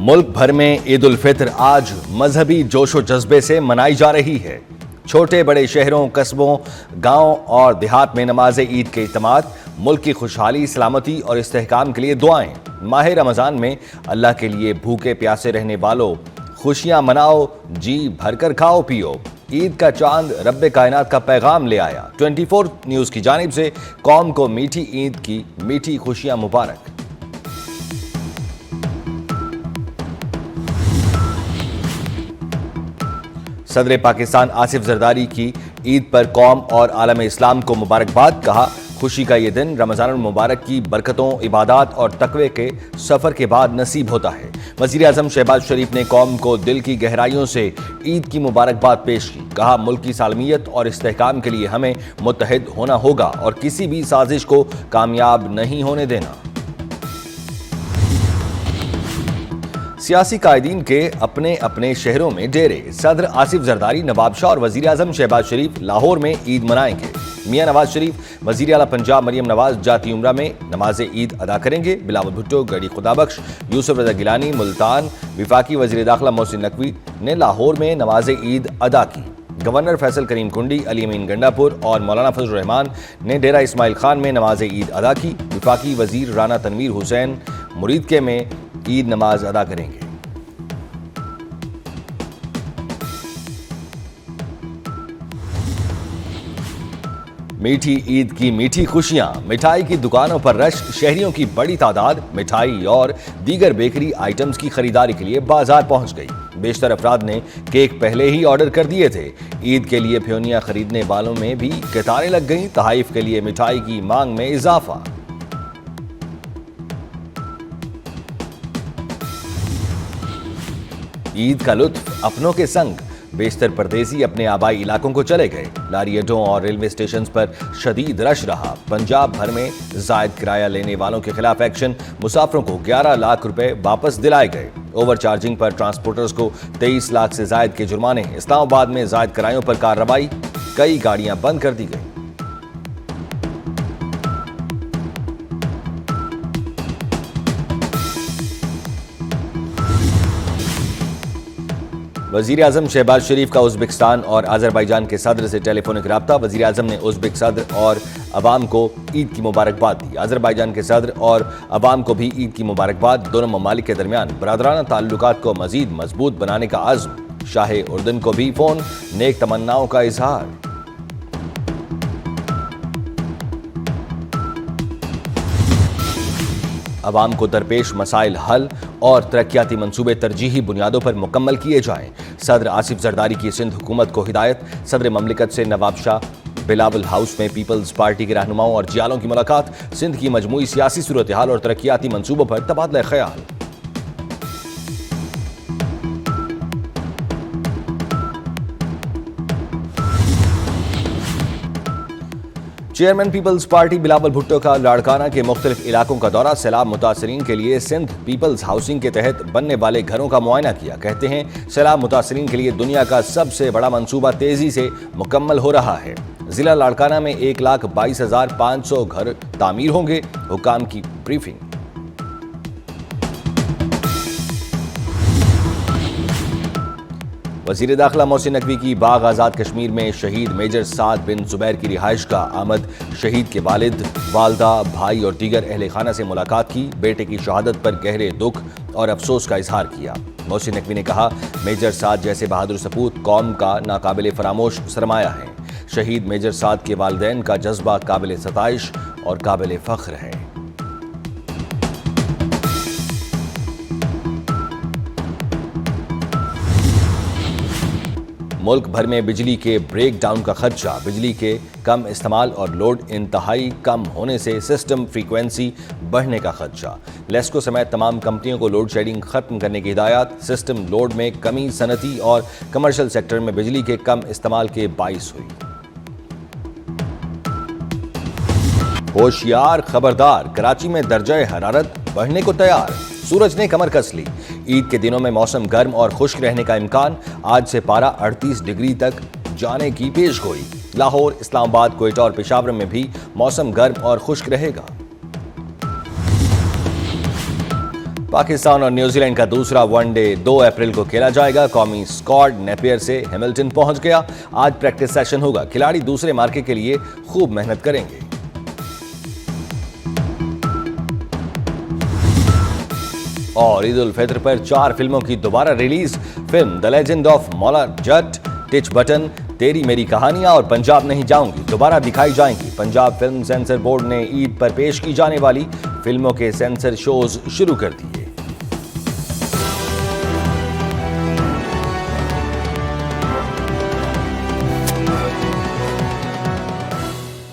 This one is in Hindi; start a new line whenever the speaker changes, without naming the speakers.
मुल्क भर में ईद उल फित्र आज मजहबी जोशो जज्बे से मनाई जा रही है। छोटे बड़े शहरों, कस्बों, गांव और देहात में नमाज ईद के इत्तमाद, मुल्क की खुशहाली, सलामती और इस्तेहकाम के लिए दुआएं। माह रमजान में अल्लाह के लिए भूखे प्यासे रहने वालों, खुशियां मनाओ, जी भरकर खाओ पियो। ईद का चांद रब्बे कायनात का पैगाम ले आया। 24 न्यूज की जानिब से कौम को मीठी ईद की मीठी खुशियां मुबारक। सदर पाकिस्तान आसिफ जरदारी की ईद पर कौम और आलम इस्लाम को मुबारकबाद। कहा, खुशी का ये दिन रमजान मुबारक की बरकतों, इबादत और तकवे के सफर के बाद नसीब होता है। वजीर आजम शहबाज शरीफ ने कौम को दिल की गहराइयों से ईद की मुबारकबाद पेश की। कहा, मुल्क की सालमियत और इस्तेहकाम के लिए हमें मुत्तहिद होना होगा और किसी भी साजिश को कामयाब नहीं होने देना। सियासी कायदीन के अपने अपने शहरों में डेरे। सदर आसिफ जरदारी, नवाब शाह और वजीर आजम शहबाज शरीफ लाहौर में ईद मनाएंगे। मियां नवाज शरीफ वजीर आला पंजाब मरियम नवाज जाती उम्रा में नमाज ईद अदा करेंगे। बिलावल भुट्टो, गड़ी खुदाबख्श, यूसुफ रजा गिलानी मुल्तान, विफाकी वजीर दाखिला मोहसिन नकवी ने लाहौर में नमाज ईद अदा की। गवर्नर फैसल करीम कुंडी, अली अमीन गंडापुर और मौलाना फजल रहमान ने डेरा इस्माइल खान में नमाज ईद अदा की। विफाकी वजीर राना तनवीर हुसैन मुरीदके में ईद नमाज अदा करेंगे। मीठी ईद की मीठी खुशियां। मिठाई की दुकानों पर रश। शहरियों की बड़ी तादाद मिठाई और दीगर बेकरी आइटम्स की खरीदारी के लिए बाजार पहुंच गई। बेशतर अफराद ने केक पहले ही ऑर्डर कर दिए थे। ईद के लिए फ्योनिया खरीदने वालों में भी कतारें लग गईं। तहाइफ के लिए मिठाई की मांग में इजाफा। ईद का लुत्फ अपनों के संग। बेशतर परदेसी अपने आबाई इलाकों को चले गए। लारी अड्डों और रेलवे स्टेशन पर शदीद रश रहा। पंजाब भर में जायद किराया लेने वालों के खिलाफ एक्शन। मुसाफिरों को 11 लाख रुपए वापस दिलाए गए। ओवर चार्जिंग पर ट्रांसपोर्टर्स को 23 लाख से जायद के जुर्माने। इस्लामाबाद में जायद किरायों पर कार्रवाई। कई गाड़ियां बंद कर दी गई। वजीर आजम शहबाज शरीफ का उज़्बेकिस्तान और अजरबैजान के सदर से टेलीफोनिक रब्ता। वजीर आजम ने उज़्बेक सदर और अवाम को ईद की मुबारकबाद दी। अजरबैजान के सदर और अवाम को भी ईद की मुबारकबाद। दोनों ममालिक के दरमियान बरादराना ताल्लुकात को मजीद मजबूत बनाने का आज़्म। शाह उर्दन को भी फोन, नेक तमन्नाओं का इजहार। अवाम को दरपेश मसाइल हल और तरक्याती मंसूबे तरजीही बुनियादों पर मुकम्मल किए जाएं। सदर आसिफ जरदारी की सिंध हुकूमत को हिदायत। सदर ममलिकत से नवाब शाह बिलावल हाउस में पीपल्स पार्टी के रहनुमाओं और जियालों की मुलाकात। सिंध की मजमूई सियासी सूरत हाल और तरक्याती मंसूबों पर तबादला ख्याल। Chairman people's party Bilawal Bhutto का लाड़काना के मुख्तलिफ इलाकों का दौरा। सैलाब मुतासरीन के लिए सिंध पीपल्स हाउसिंग के तहत बनने वाले घरों का मुआयना किया। कहते हैं, सैलाब मुतासरीन के लिए दुनिया का सबसे बड़ा मंसूबा तेजी से मुकम्मल हो रहा है। जिला लाड़काना में 1,22,500 घर तामीर होंगे। हुकाम की ब्रीफिंग। वजीर दाखिला मोहसिन नकवी की बाग आज़ाद कश्मीर में शहीद मेजर साद बिन जुबैर की रिहाइश का आमद। शहीद के वालिद, वालदा, भाई और दीगर अहले खाना से मुलाकात की। बेटे की शहादत पर गहरे दुख और अफसोस का इजहार किया। मोहसिन नकवी ने कहा, मेजर साद जैसे बहादुर सपूत कौम का नाकाबिले फरामोश सरमाया है। शहीद मेजर साद के वालिदैन का जज्बा काबिले सताइश और काबिले फख्र है। मुल्क भर में बिजली के ब्रेक डाउन का खदशा। बिजली के कम इस्तेमाल और लोड इंतहाई कम होने से सिस्टम फ्रीक्वेंसी बढ़ने का खदशा। लेस्को समेत तमाम कंपनियों को लोड शेडिंग खत्म करने की हिदायत। सिस्टम लोड में कमी सनती और कमर्शियल सेक्टर में बिजली के कम इस्तेमाल के बाइस हुई। होशियार, खबरदार, कराची में दर्जा हरारत बढ़ने को तैयार। सूरज ने कमर कस ली। ईद के दिनों में मौसम गर्म और खुश्क रहने का इम्कान। आज से पारा 38 डिग्री तक जाने की पेशगोई। लाहौर, इस्लामाबाद, क्वेटा और पेशावर में भी मौसम गर्म और खुश्क रहेगा। पाकिस्तान और न्यूजीलैंड का दूसरा वनडे 2 अप्रैल को खेला जाएगा। कौमी स्क्वाड नेपियर से हैमिल्टन पहुंच गया। आज प्रैक्टिस सेशन होगा। खिलाड़ी दूसरे मार्के के लिए खूब मेहनत करेंगे। और ईद उल फित्र पर 4 फिल्मों की दोबारा release. Film the legend of Maula Jatt, teach button, तेरी मेरी कहानियां और पंजाब नहीं जाऊंगी दोबारा दिखाई जाएंगी। पंजाब फिल्म सेंसर बोर्ड ने ईद पर पेश की जाने वाली फिल्मों के सेंसर शोज शुरू कर दिए।